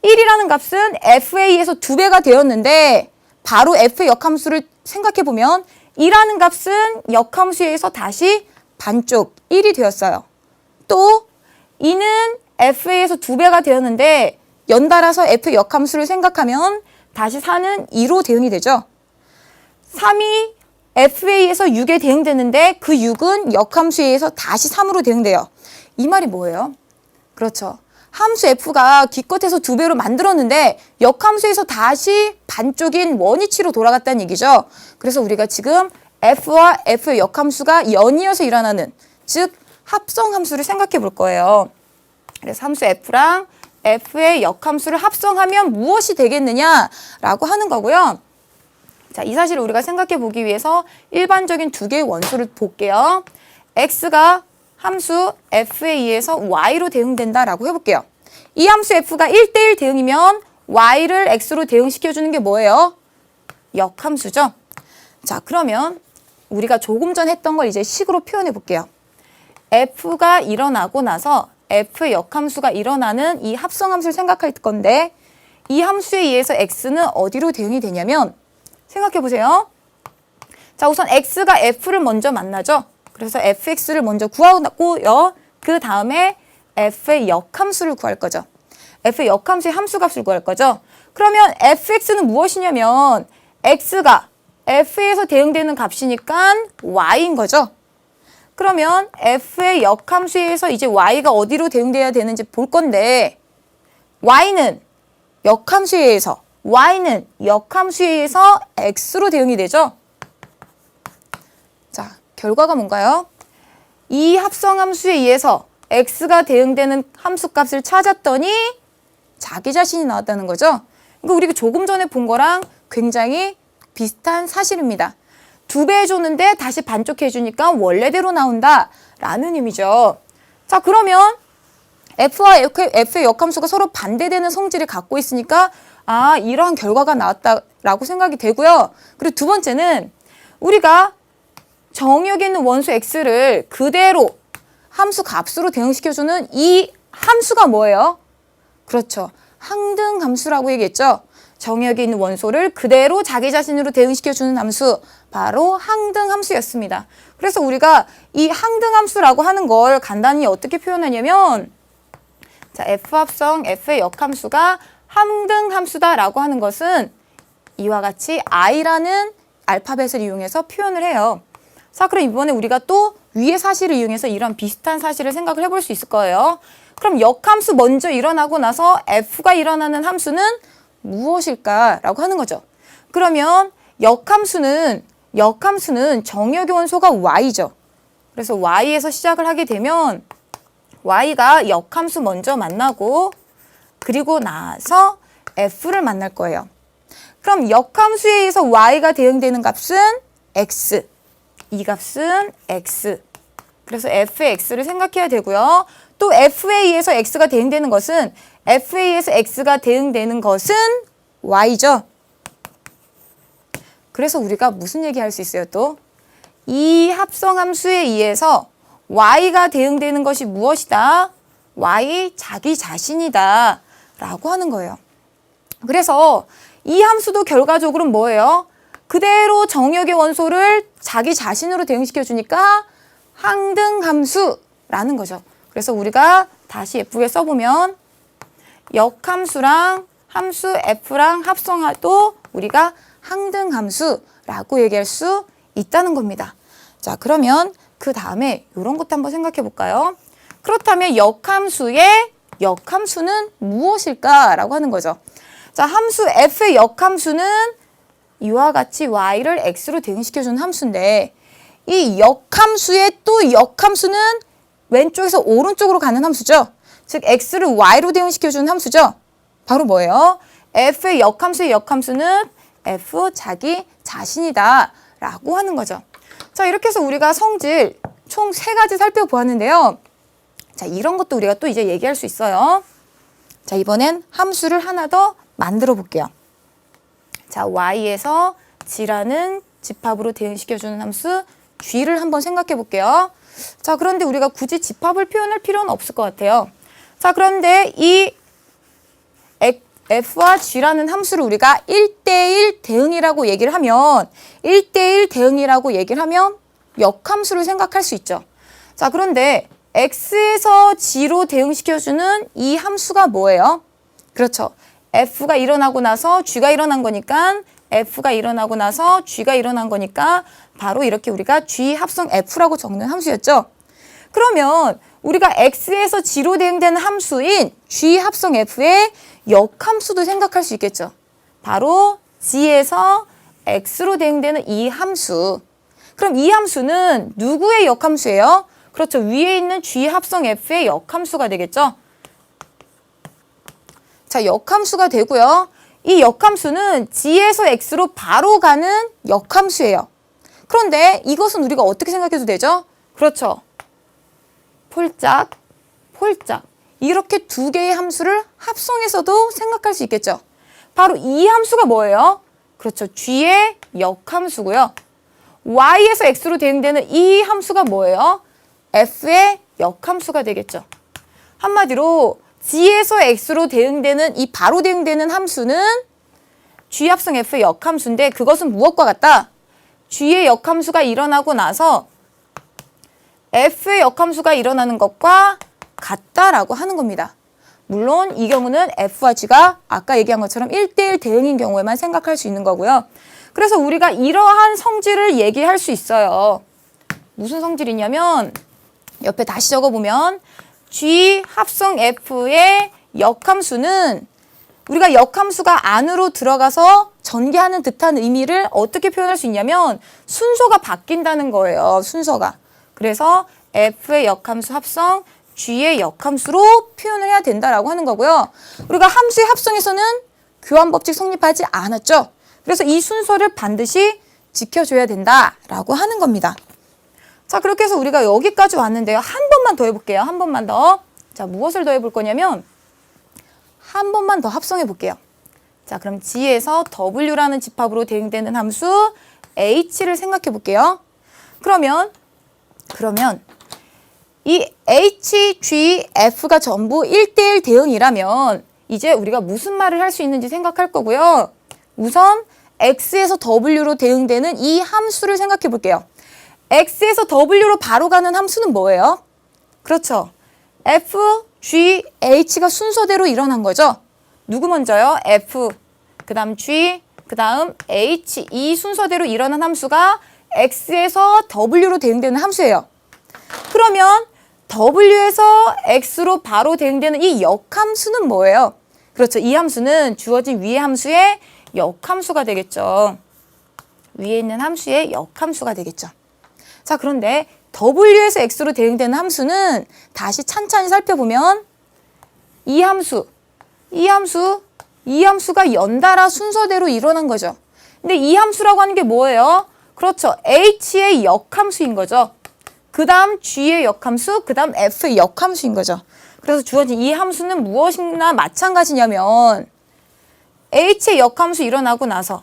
1이라는 값은 fa에서 2배가 되었는데 바로 f의 역함수를 생각해 보면 2라는 값은 역함수에서 다시 반쪽 1이 되었어요. 또 2는 fa에서 2배가 되었는데 연달아서 f의 역함수를 생각하면 다시 4는 2로 대응이 되죠. 3이 fa에서 6에 대응되는데 그 6은 역함수에 의해서 다시 3으로 대응돼요. 이 말이 뭐예요? 그렇죠. 함수 f가 기껏해서 2배로 만들었는데 역함수에서 다시 반쪽인 원위치로 돌아갔다는 얘기죠. 그래서 우리가 지금 f와 f의 역함수가 연이어서 일어나는, 즉 합성함수를 생각해 볼 거예요. 그래서 함수 f랑 f의 역함수를 합성하면 무엇이 되겠느냐라고 하는 거고요. 자, 이 사실을 우리가 생각해 보기 위해서 일반적인 2개의 원소를 볼게요. x가 함수 f에 의해서 y로 대응된다라고 해볼게요. 이 함수 f가 1대1 대응이면 y를 x로 대응시켜주는 게 뭐예요? 역함수죠. 자, 그러면 우리가 조금 전 했던 걸 이제 식으로 표현해 볼게요. f가 일어나고 나서 f의 역함수가 일어나는 이 합성함수를 생각할 건데, 이 함수에 의해서 x는 어디로 대응이 되냐면, 생각해 보세요. 자, 우선 x가 f를 먼저 만나죠. 그래서 fx를 먼저 구하고요. 그 다음에 f의 역함수를 구할 거죠. f의 역함수의 함수값을 구할 거죠. 그러면 fx는 무엇이냐면 x가 f에서 대응되는 값이니까 y인 거죠. 그러면 f의 역함수에서 이제 y가 어디로 대응돼야 되는지 볼 건데, y는 역함수에 의해서 x로 대응이 되죠. 자, 결과가 뭔가요? 이 합성함수에 의해서 x가 대응되는 함수값을 찾았더니 자기 자신이 나왔다는 거죠. 그러니까 우리가 조금 전에 본 거랑 굉장히 비슷한 사실입니다. 2배 해줬는데 다시 반쪽 해주니까 원래대로 나온다라는 의미죠. 자, 그러면 f와 f의 역함수가 서로 반대되는 성질을 갖고 있으니까 이러한 결과가 나왔다라고 생각이 되고요. 그리고 두 번째는 우리가 정의역에 있는 원소 x를 그대로 함수 값으로 대응시켜주는 이 함수가 뭐예요? 그렇죠. 항등함수라고 얘기했죠. 정의역에 있는 원소를 그대로 자기 자신으로 대응시켜주는 함수, 바로 항등함수였습니다. 그래서 우리가 이 항등함수라고 하는 걸 간단히 어떻게 표현하냐면, 자, f 합성 f의 역함수가 항등함수다라고 하는 것은 이와 같이 i라는 알파벳을 이용해서 표현을 해요. 자, 그럼 이번에 우리가 또 위의 사실을 이용해서 이런 비슷한 사실을 생각을 해볼 수 있을 거예요. 그럼 역함수 먼저 일어나고 나서 f가 일어나는 함수는 무엇일까라고 하는 거죠. 그러면 역함수는 정의역의 원소가 y죠. 그래서 y에서 시작을 하게 되면 y가 역함수 먼저 만나고 그리고 나서 f를 만날 거예요. 그럼 역함수에 의해서 y가 대응되는 값은 x, 이 값은 x. 그래서 f의 x를 생각해야 되고요. 또 f에 의해서 x가 대응되는 것은 f에 의해서 x가 대응되는 것은 y죠. 그래서 우리가 무슨 얘기할 수 있어요 또? 이 합성함수에 의해서 y가 대응되는 것이 무엇이다? y 자기 자신이다 라고 하는 거예요. 그래서 이 함수도 결과적으로 뭐예요? 그대로 정의역의 원소를 자기 자신으로 대응시켜 주니까 항등함수라는 거죠. 그래서 우리가 다시 예쁘게 써보면 역함수랑 함수 f랑 합성해도 우리가 항등함수라고 얘기할 수 있다는 겁니다. 자, 그러면 그 다음에 이런 것도 한번 생각해 볼까요? 그렇다면 역함수의 역함수는 무엇일까라고 하는 거죠. 자, 함수 f의 역함수는 이와 같이 y를 x로 대응시켜주는 함수인데, 이 역함수의 또 역함수는 왼쪽에서 오른쪽으로 가는 함수죠. 즉 x를 y로 대응시켜주는 함수죠. 바로 뭐예요? f의 역함수의 역함수는 f 자기 자신이다 라고 하는 거죠. 자, 이렇게 해서 우리가 성질 총 3가지 살펴보았는데요. 자, 이런 것도 우리가 또 이제 얘기할 수 있어요. 자, 이번엔 함수를 하나 더 만들어 볼게요. 자, y에서 g라는 집합으로 대응시켜주는 함수 g를 한번 생각해 볼게요. 자, 그런데 우리가 굳이 집합을 표현할 필요는 없을 것 같아요. 자, 그런데 이 f와 g라는 함수를 우리가 1대1 대응이라고 얘기를 하면 1대1 대응이라고 얘기를 하면 역함수를 생각할 수 있죠. 자, 그런데 x에서 g로 대응시켜주는 이 함수가 뭐예요? 그렇죠. f가 일어나고 나서 g가 일어난 거니까 f가 일어나고 나서 g가 일어난 거니까 바로 이렇게 우리가 g 합성 f라고 적는 함수였죠. 그러면 우리가 x에서 g로 대응되는 함수인 g 합성 f의 역함수도 생각할 수 있겠죠. 바로 g에서 x로 대응되는 이 함수. 그럼 이 함수는 누구의 역함수예요? 그렇죠. 위에 있는 g 합성 f의 역함수가 되겠죠. 자, 역함수가 되고요. 이 역함수는 g에서 x로 바로 가는 역함수예요. 그런데 이것은 우리가 어떻게 생각해도 되죠? 그렇죠. 폴짝, 폴짝. 이렇게 두 개의 함수를 합성해서도 생각할 수 있겠죠. 바로 이 함수가 뭐예요? 그렇죠. g의 역함수고요. y에서 x로 대응되는 이 함수가 뭐예요? f의 역함수가 되겠죠. 한마디로 g에서 x로 대응되는 이 바로 대응되는 함수는 g 합성 f의 역함수인데 그것은 무엇과 같다? g의 역함수가 일어나고 나서 f의 역함수가 일어나는 것과 같다라고 하는 겁니다. 물론 이 경우는 f와 g가 아까 얘기한 것처럼 1대1 대응인 경우에만 생각할 수 있는 거고요. 그래서 우리가 이러한 성질을 얘기할 수 있어요. 무슨 성질이냐면 옆에 다시 적어보면 g 합성 f의 역함수는 우리가 역함수가 안으로 들어가서 전개하는 듯한 의미를 어떻게 표현할 수 있냐면 순서가 바뀐다는 거예요. 순서가. 그래서 f의 역함수 합성 g의 역함수로 표현을 해야 된다라고 하는 거고요. 우리가 함수의 합성에서는 교환법칙 성립하지 않았죠. 그래서 이 순서를 반드시 지켜줘야 된다라고 하는 겁니다. 자, 그렇게 해서 우리가 여기까지 왔는데요. 한 번만 더 해볼게요. 한 번만 더. 자, 무엇을 더 해볼 거냐면 한 번만 더 합성해 볼게요. 자, 그럼 g에서 w라는 집합으로 대응되는 함수 h를 생각해 볼게요. 그러면 이 h, g, f가 전부 1대1 대응이라면 이제 우리가 무슨 말을 할 수 있는지 생각할 거고요. 우선 x에서 w로 대응되는 이 함수를 생각해 볼게요. x에서 w로 바로 가는 함수는 뭐예요? 그렇죠. f, g, h가 순서대로 일어난 거죠. 누구 먼저요? f, 그 다음 g, 그 다음 h. 이 순서대로 일어난 함수가 x에서 w로 대응되는 함수예요. 그러면 w에서 x로 바로 대응되는 이 역함수는 뭐예요? 그렇죠. 이 함수는 주어진 위의 함수의 역함수가 되겠죠. 위에 있는 함수의 역함수가 되겠죠. 자, 그런데 w에서 x로 대응되는 함수는 다시 찬찬히 살펴보면 이 함수가 연달아 순서대로 일어난 거죠. 근데 이 함수라고 하는 게 뭐예요? 그렇죠. h의 역함수인 거죠. 그 다음 g의 역함수, 그 다음 f의 역함수인 거죠. 그래서 주어진 이 함수는 무엇이나 마찬가지냐면 h의 역함수 일어나고 나서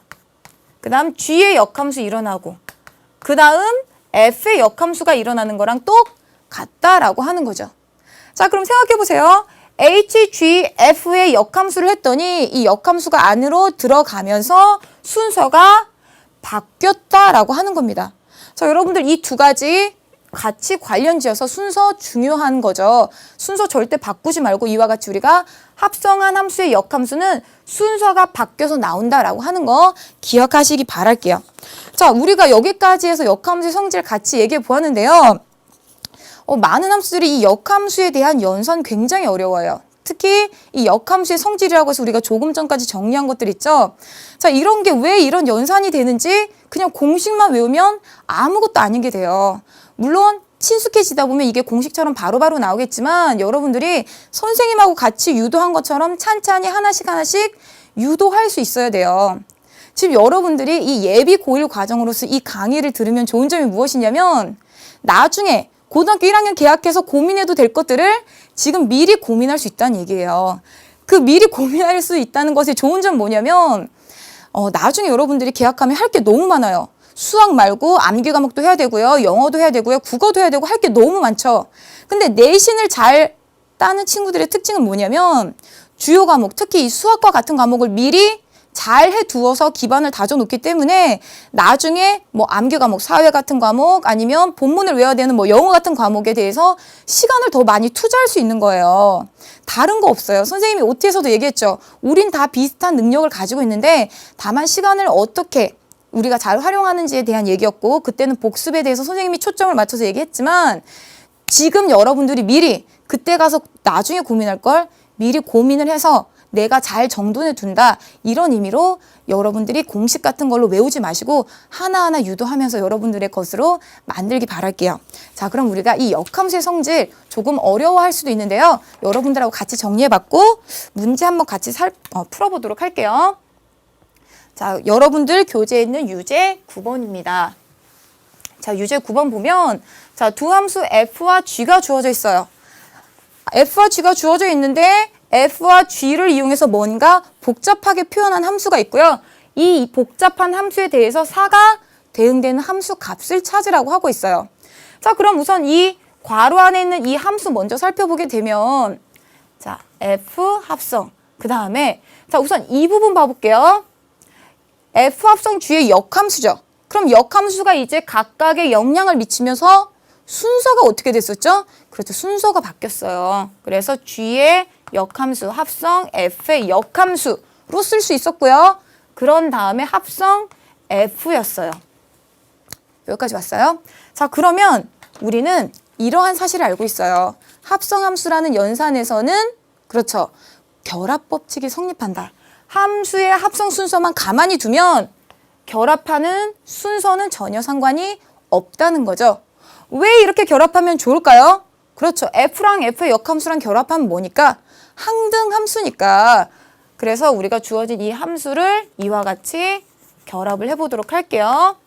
그 다음 g의 역함수 일어나고 그 다음 f의 역함수가 일어나는 거랑 똑같다라고 하는 거죠. 자, 그럼 생각해보세요. h, g, f의 역함수를 했더니 이 역함수가 안으로 들어가면서 순서가 바뀌었다라고 하는 겁니다. 자, 여러분들 이 두 가지 같이 관련 지어서 순서 중요한 거죠. 순서 절대 바꾸지 말고 이와 같이 우리가 합성한 함수의 역함수는 순서가 바뀌어서 나온다라고 하는 거 기억하시기 바랄게요. 자, 우리가 여기까지 해서 역함수의 성질 같이 얘기해 보았는데요. 많은 함수들이 이 역함수에 대한 연산 굉장히 어려워요. 특히 이 역함수의 성질이라고 해서 우리가 조금 전까지 정리한 것들 있죠. 자, 이런 게 왜 이런 연산이 되는지 그냥 공식만 외우면 아무것도 아닌 게 돼요. 물론 친숙해지다 보면 이게 공식처럼 바로바로 나오겠지만 여러분들이 선생님하고 같이 유도한 것처럼 찬찬히 하나씩 유도할 수 있어야 돼요. 지금 여러분들이 이 예비 고1 과정으로서 이 강의를 들으면 좋은 점이 무엇이냐면 나중에 고등학교 1학년 개학해서 고민해도 될 것들을 지금 미리 고민할 수 있다는 얘기예요. 그 미리 고민할 수 있다는 것의 좋은 점 뭐냐면 나중에 여러분들이 개학하면 할 게 너무 많아요. 수학 말고 암기 과목도 해야 되고요. 영어도 해야 되고요. 국어도 해야 되고 할 게 너무 많죠. 근데 내신을 잘 따는 친구들의 특징은 뭐냐면 주요 과목, 특히 이 수학과 같은 과목을 미리 잘 해두어서 기반을 다져놓기 때문에 나중에 뭐 암기 과목, 사회 같은 과목 아니면 본문을 외워야 되는 뭐 영어 같은 과목에 대해서 시간을 더 많이 투자할 수 있는 거예요. 다른 거 없어요. 선생님이 OT에서도 얘기했죠. 우린 다 비슷한 능력을 가지고 있는데 다만 시간을 어떻게 우리가 잘 활용하는지에 대한 얘기였고 그때는 복습에 대해서 선생님이 초점을 맞춰서 얘기했지만 지금 여러분들이 미리 그때 가서 나중에 고민할 걸 미리 고민을 해서 내가 잘 정돈해 둔다. 이런 의미로 여러분들이 공식 같은 걸로 외우지 마시고 하나하나 유도하면서 여러분들의 것으로 만들기 바랄게요. 자, 그럼 우리가 이 역함수의 성질 조금 어려워할 수도 있는데요. 여러분들하고 같이 정리해봤고 문제 한번 같이 풀어보도록 할게요. 자, 여러분들 교재에 있는 유제 9번입니다. 자, 유제 9번 보면 자, 두 함수 f와 g가 주어져 있어요. f와 g가 주어져 있는데 f와 g를 이용해서 뭔가 복잡하게 표현한 함수가 있고요. 이 복잡한 함수에 대해서 4가 대응되는 함수 값을 찾으라고 하고 있어요. 자, 그럼 우선 이 괄호 안에 있는 이 함수 먼저 살펴보게 되면 자, f 합성 그 다음에 자, 우선 이 부분 봐볼게요. f 합성 g의 역함수죠. 그럼 역함수가 이제 각각의 영향을 미치면서 순서가 어떻게 됐었죠? 그렇죠. 순서가 바뀌었어요. 그래서 g의 역함수, 합성 f의 역함수로 쓸 수 있었고요. 그런 다음에 합성 f였어요. 여기까지 왔어요? 자, 그러면 우리는 이러한 사실을 알고 있어요. 합성함수라는 연산에서는 그렇죠. 결합 법칙이 성립한다. 함수의 합성 순서만 가만히 두면 결합하는 순서는 전혀 상관이 없다는 거죠. 왜 이렇게 결합하면 좋을까요? 그렇죠. F랑 F의 역함수랑 결합하면 뭐니까? 항등함수니까. 그래서 우리가 주어진 이 함수를 이와 같이 결합을 해보도록 할게요.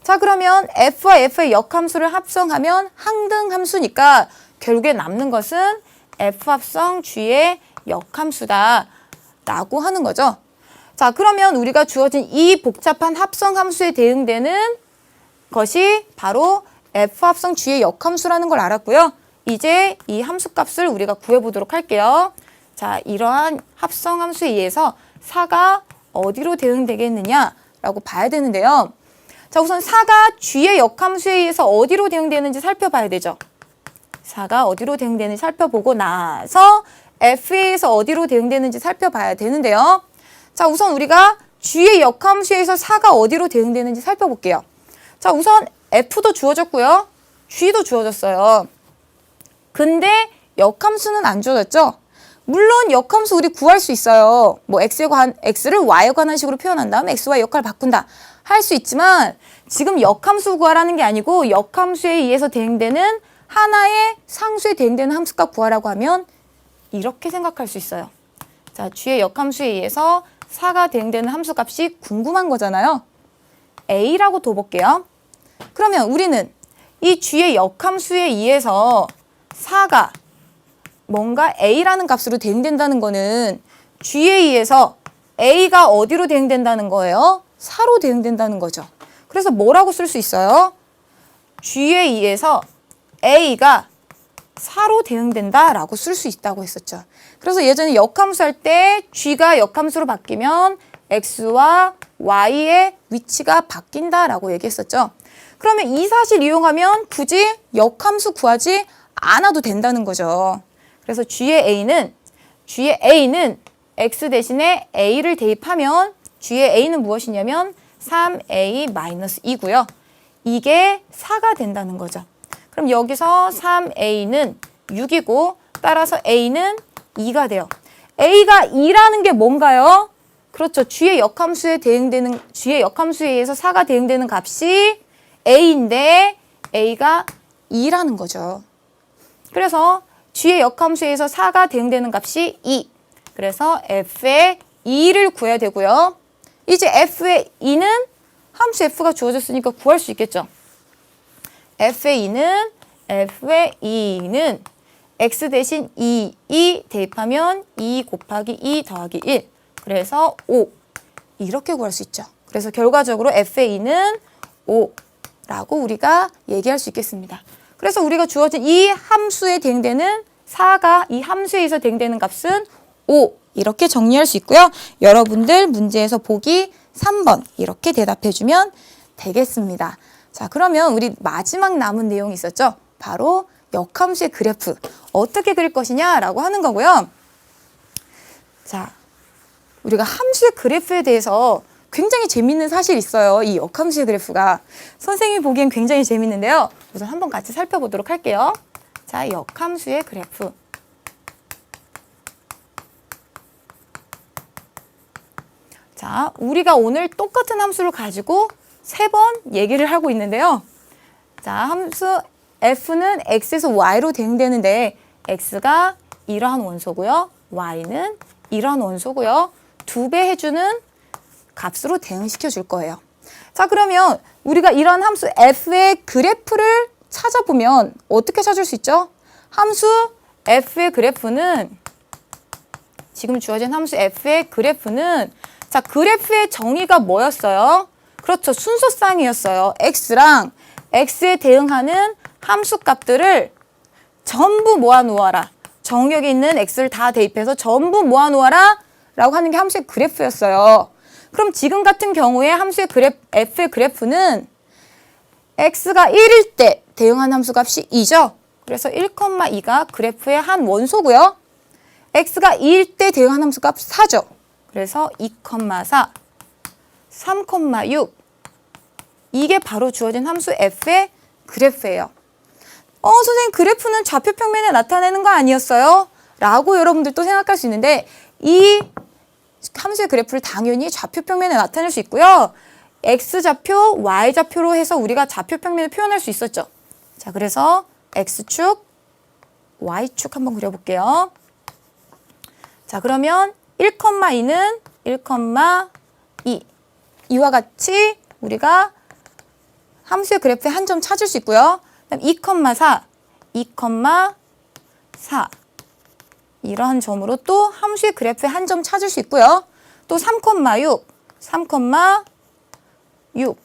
자, 그러면 F와 F의 역함수를 합성하면 항등함수니까 결국에 남는 것은 F 합성 G의 역함수다 라고 하는 거죠. 자, 그러면 우리가 주어진 이 복잡한 합성함수에 대응되는 것이 바로 F 합성 G의 역함수라는 걸 알았고요. 이제 이 함수값을 우리가 구해보도록 할게요. 자, 이러한 합성함수에 의해서 4가 어디로 대응되겠느냐라고 봐야 되는데요. 자, 우선 4가 G의 역함수에 의해서 어디로 대응되는지 살펴봐야 되죠. 4가 어디로 대응되는지 살펴보고 나서 F에 의해서 어디로 대응되는지 살펴봐야 되는데요. 자, 우선 우리가 G의 역함수에서 4가 어디로 대응되는지 살펴볼게요. 자, 우선 F도 주어졌고요. G도 주어졌어요. 근데 역함수는 안 주어졌죠? 물론 역함수 우리 구할 수 있어요. 뭐 X를 Y에 관한 식으로 표현한 다음에 X와 역할 바꾼다. 할 수 있지만 지금 역함수 구하라는 게 아니고 역함수에 의해서 대응되는 하나의 상수에 대응되는 함수값 구하라고 하면 이렇게 생각할 수 있어요. 자, G의 역함수에 의해서 4가 대응되는 함수값이 궁금한 거잖아요. A라고 둬볼게요. 그러면 우리는 이 G의 역함수에 의해서 4가 뭔가 A라는 값으로 대응된다는 거는 G에 의해서 A가 어디로 대응된다는 거예요? 4로 대응된다는 거죠. 그래서 뭐라고 쓸 수 있어요? G에 의해서 A가 4로 대응된다라고 쓸 수 있다고 했었죠. 그래서 예전에 역함수 할 때 G가 역함수로 바뀌면 X와 Y의 위치가 바뀐다라고 얘기했었죠. 그러면 이 사실 이용하면 굳이 역함수 구하지 않아도 된다는 거죠. 그래서 G의 A는 X 대신에 A를 대입하면 G의 A는 무엇이냐면 3A-2고요. 이게 4가 된다는 거죠. 그럼 여기서 3A는 6이고 따라서 A는 2가 돼요. A가 2라는 게 뭔가요? 그렇죠. G의 역함수에 의해서 4가 대응되는 값이 A인데 A가 2라는 거죠. 그래서 G의 역함수에 의해서 4가 대응되는 값이 2. 그래서 F의 2를 구해야 되고요. 이제 F의 2는 함수 F가 주어졌으니까 구할 수 있겠죠. F의 2는 X 대신 2 대입하면 2 곱하기 2 더하기 1. 그래서 5. 이렇게 구할 수 있죠. 그래서 결과적으로 F의 2는 5라고 우리가 얘기할 수 있겠습니다. 그래서 우리가 주어진 이 함수에 대응되는 4가 이 함수에 의해서 대응되는 값은 5. 이렇게 정리할 수 있고요. 여러분들 문제에서 보기 3번 이렇게 대답해주면 되겠습니다. 자, 그러면 우리 마지막 남은 내용이 있었죠. 바로 역함수의 그래프 어떻게 그릴 것이냐라고 하는 거고요. 자, 우리가 함수의 그래프에 대해서 굉장히 재밌는 사실이 있어요. 이 역함수의 그래프가. 선생님이 보기엔 굉장히 재밌는데요. 우선 한번 같이 살펴보도록 할게요. 자, 역함수의 그래프. 자, 우리가 오늘 똑같은 함수를 가지고 3번 얘기를 하고 있는데요. 자, 함수 f는 x에서 y로 대응되는데 x가 이러한 원소고요. y는 이러한 원소고요. 2배 해주는 값으로 대응시켜 줄 거예요. 자, 그러면 우리가 이런 함수 f의 그래프를 찾아보면 어떻게 찾을 수 있죠? 함수 f의 그래프는 지금 주어진 함수 f의 그래프는 자, 그래프의 정의가 뭐였어요? 그렇죠. 순서쌍이었어요. x랑 x에 대응하는 함수 값들을 전부 모아놓아라. 정역에 있는 x를 다 대입해서 전부 모아놓아라 라고 하는 게 함수의 그래프였어요. 그럼 지금 같은 경우에 함수의 f의 그래프는 x가 1일 때 대응한 함수 값이 2죠. 그래서 1,2가 그래프의 한 원소고요. x가 2일 때 대응한 함수 값 4죠. 그래서 2,4, 3,6 이게 바로 주어진 함수 f의 그래프예요. 선생님 그래프는 좌표 평면에 나타내는 거 아니었어요? 라고 여러분들 또 생각할 수 있는데 이 함수의 그래프를 당연히 좌표 평면에 나타낼 수 있고요. x좌표, y좌표로 해서 우리가 좌표 평면을 표현할 수 있었죠. 자, 그래서 x축, y축 한번 그려볼게요. 자, 그러면 1,2는 1,2 이와 같이 우리가 함수의 그래프의 한 점 찾을 수 있고요. 그다음 2,4, 2,4 이러한 점으로 또 함수의 그래프의 한 점 찾을 수 있고요. 또 3,6, 3,6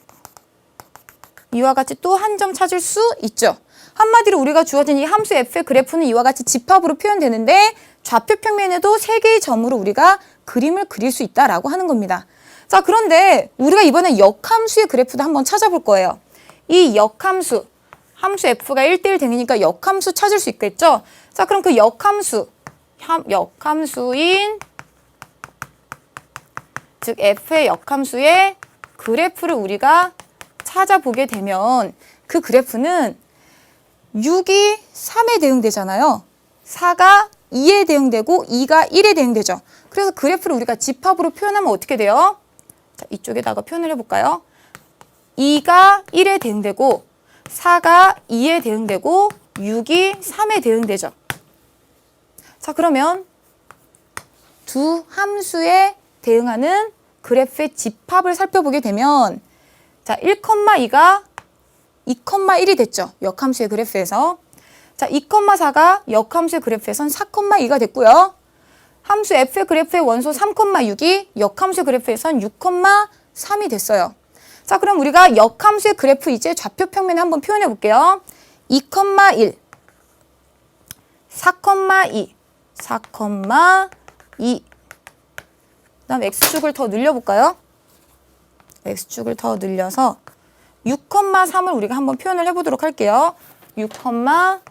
이와 같이 또 한 점 찾을 수 있죠. 한마디로 우리가 주어진 이 함수 f의 그래프는 이와 같이 집합으로 표현되는데 좌표 평면에도 3개의 점으로 우리가 그림을 그릴 수 있다라고 하는 겁니다. 자, 그런데 우리가 이번에 역함수의 그래프도 한번 찾아볼 거예요. 이 역함수, 함수 f가 1대1 되니까 역함수 찾을 수 있겠죠? 자, 그럼 그 역함수인 즉 f의 역함수의 그래프를 우리가 찾아보게 되면 그 그래프는 6이 3에 대응되잖아요. 4가 2에 대응되고 2가 1에 대응되죠. 그래서 그래프를 우리가 집합으로 표현하면 어떻게 돼요? 자, 이쪽에다가 표현을 해볼까요? 2가 1에 대응되고 4가 2에 대응되고 6이 3에 대응되죠. 자, 그러면 두 함수에 대응하는 그래프의 집합을 살펴보게 되면 자, 1,2가 2,1이 됐죠. 역함수의 그래프에서. 자, 2,4가 역함수의 그래프에선 4,2가 됐고요. 함수 f의 그래프의 원소 3,6이 역함수의 그래프에선 6,3이 됐어요. 자, 그럼 우리가 역함수의 그래프 이제 좌표 평면에 한번 표현해 볼게요. 2,1, 4,2, 4,2 그다음 x축을 더 늘려볼까요? x축을 더 늘려서 6,3을 우리가 한번 표현을 해보도록 할게요. 6,3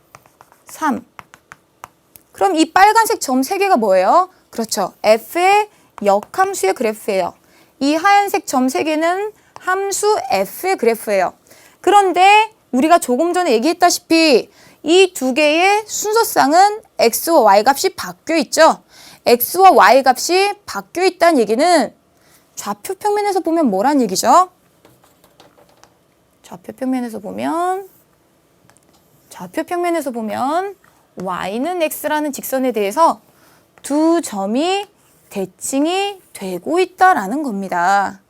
그럼 이 빨간색 점 3개가 뭐예요? 그렇죠. f의 역함수의 그래프예요. 이 하얀색 점 3개는 함수 f의 그래프예요. 그런데 우리가 조금 전에 얘기했다시피 이 두 개의 순서쌍은 x와 y 값이 바뀌어 있죠. x와 y 값이 바뀌어 있다는 얘기는 좌표 평면에서 보면 뭐란 얘기죠? 좌표 평면에서 보면 y는 x라는 직선에 대해서 두 점이 대칭이 되고 있다라는 겁니다.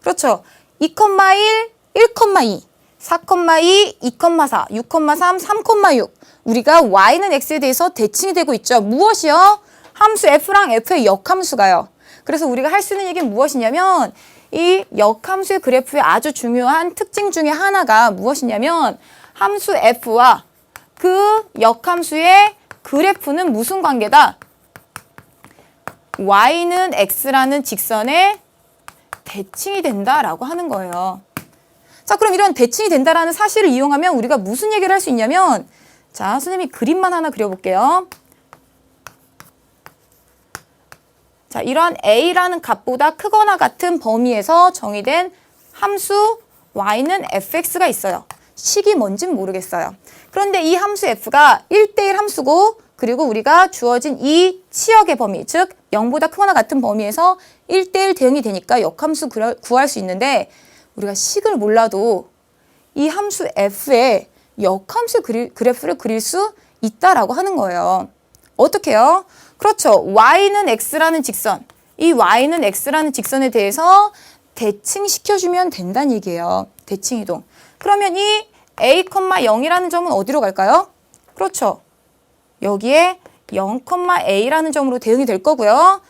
그렇죠. 2,1, 1,2, 4,2, 2,4, 6,3, 3,6 우리가 y는 x에 대해서 대칭이 되고 있죠. 무엇이요? 함수 f랑 f의 역함수가요. 그래서 우리가 할 수 있는 얘기는 무엇이냐면 이 역함수의 그래프의 아주 중요한 특징 중에 하나가 무엇이냐면 함수 f와 그 역함수의 그래프는 무슨 관계다? y는 x라는 직선에 대칭이 된다라고 하는 거예요. 자, 그럼 이런 대칭이 된다라는 사실을 이용하면 우리가 무슨 얘기를 할 수 있냐면 자, 선생님이 그림만 하나 그려볼게요. 자, 이러한 a라는 값보다 크거나 같은 범위에서 정의된 함수 y는 fx가 있어요. 식이 뭔진 모르겠어요. 그런데 이 함수 f가 1대1 함수고 그리고 우리가 주어진 이 치역의 범위, 즉 0보다 크거나 같은 범위에서 1대1 대응이 되니까 역함수 구할 수 있는데 우리가 식을 몰라도 이 함수 f의 역함수 그래프를 그릴 수 있다라고 하는 거예요. 어떻게 해요? 그렇죠. y는 x라는 직선, 이 y는 x라는 직선에 대해서 대칭시켜주면 된다는 얘기예요. 대칭이동. 그러면 이 a, 0이라는 점은 어디로 갈까요? 그렇죠. 여기에 0, a라는 점으로 대응이 될 거고요.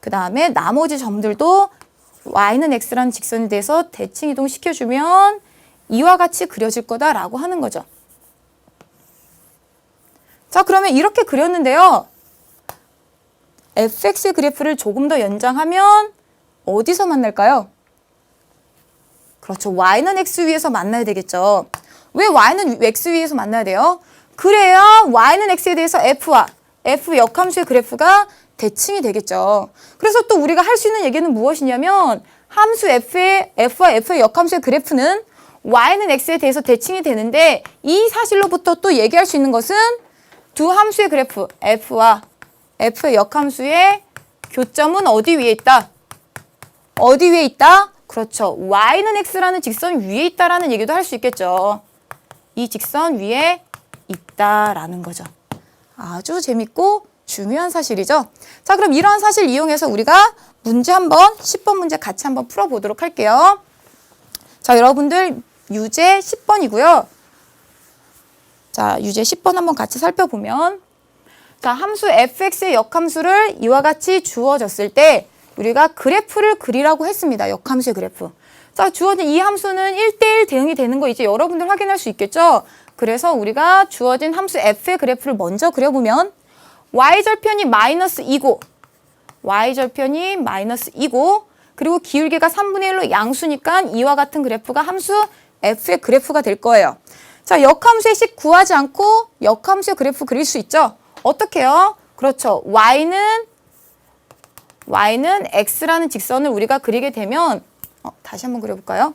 그 다음에 나머지 점들도 y는 x라는 직선에 대해서 대칭이동 시켜주면 이와 같이 그려질 거다라고 하는 거죠. 자, 그러면 이렇게 그렸는데요. fx의 그래프를 조금 더 연장하면 어디서 만날까요? 그렇죠. y는 x 위에서 만나야 되겠죠. 왜 y는 x 위에서 만나야 돼요? 그래야 y는 x에 대해서 f와 f 역함수의 그래프가 대칭이 되겠죠. 그래서 또 우리가 할 수 있는 얘기는 무엇이냐면 함수 f와 f의 역함수의 그래프는 y는 x에 대해서 대칭이 되는데 이 사실로부터 또 얘기할 수 있는 것은 두 함수의 그래프 f와 f의 역함수의 교점은 어디 위에 있다? 어디 위에 있다? 그렇죠. y는 x라는 직선 위에 있다라는 얘기도 할 수 있겠죠. 이 직선 위에 있다라는 거죠. 아주 재밌고 중요한 사실이죠. 자, 그럼 이러한 사실 이용해서 우리가 문제 한번 10번 문제 같이 한번 풀어보도록 할게요. 자, 여러분들 유제 10번이고요. 자, 유제 10번 한번 같이 살펴보면 자, 함수 fx의 역함수를 이와 같이 주어졌을 때 우리가 그래프를 그리라고 했습니다. 역함수의 그래프. 자, 주어진 이 함수는 1대1 대응이 되는 거 이제 여러분들 확인할 수 있겠죠? 그래서 우리가 주어진 함수 f의 그래프를 먼저 그려보면 y절편이 마이너스 2고 y절편이 마이너스 2고 그리고 기울기가 3분의 1로 양수니까 이와 같은 그래프가 함수 f의 그래프가 될 거예요. 자, 역함수의 식 구하지 않고 역함수의 그래프 그릴 수 있죠? 어떻게 해요? 그렇죠. y는 x라는 직선을 우리가 그리게 되면 다시 한번 그려볼까요?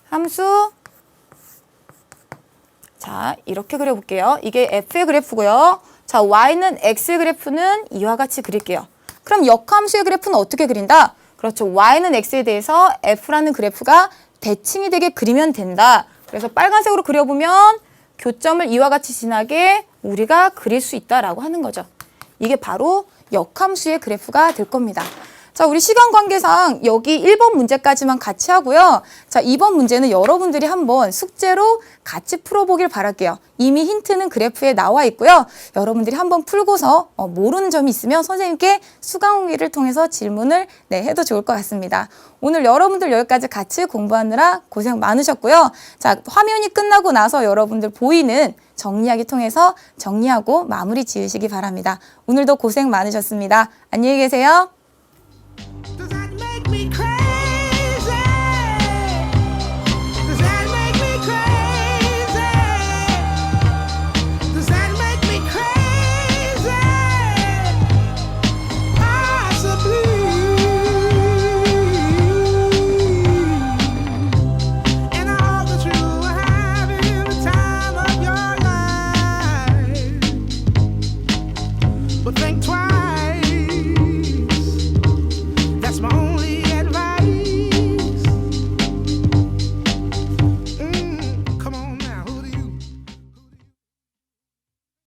함수 자, 이렇게 그려볼게요. 이게 f의 그래프고요. 자, y는 x의 그래프는 이와 같이 그릴게요. 그럼 역함수의 그래프는 어떻게 그린다? 그렇죠. y는 x에 대해서 f라는 그래프가 대칭이 되게 그리면 된다. 그래서 빨간색으로 그려보면 교점을 이와 같이 지나게 우리가 그릴 수 있다라고 하는 거죠. 이게 바로 역함수의 그래프가 될 겁니다. 자, 우리 시간 관계상 여기 1번 문제까지만 같이 하고요. 자, 2번 문제는 여러분들이 한번 숙제로 같이 풀어보길 바랄게요. 이미 힌트는 그래프에 나와 있고요. 여러분들이 한번 풀고서 모르는 점이 있으면 선생님께 수강후기를 통해서 질문을 해도 좋을 것 같습니다. 오늘 여러분들 여기까지 같이 공부하느라 고생 많으셨고요. 자, 화면이 끝나고 나서 여러분들 보이는 정리하기 통해서 정리하고 마무리 지으시기 바랍니다. 오늘도 고생 많으셨습니다. 안녕히 계세요.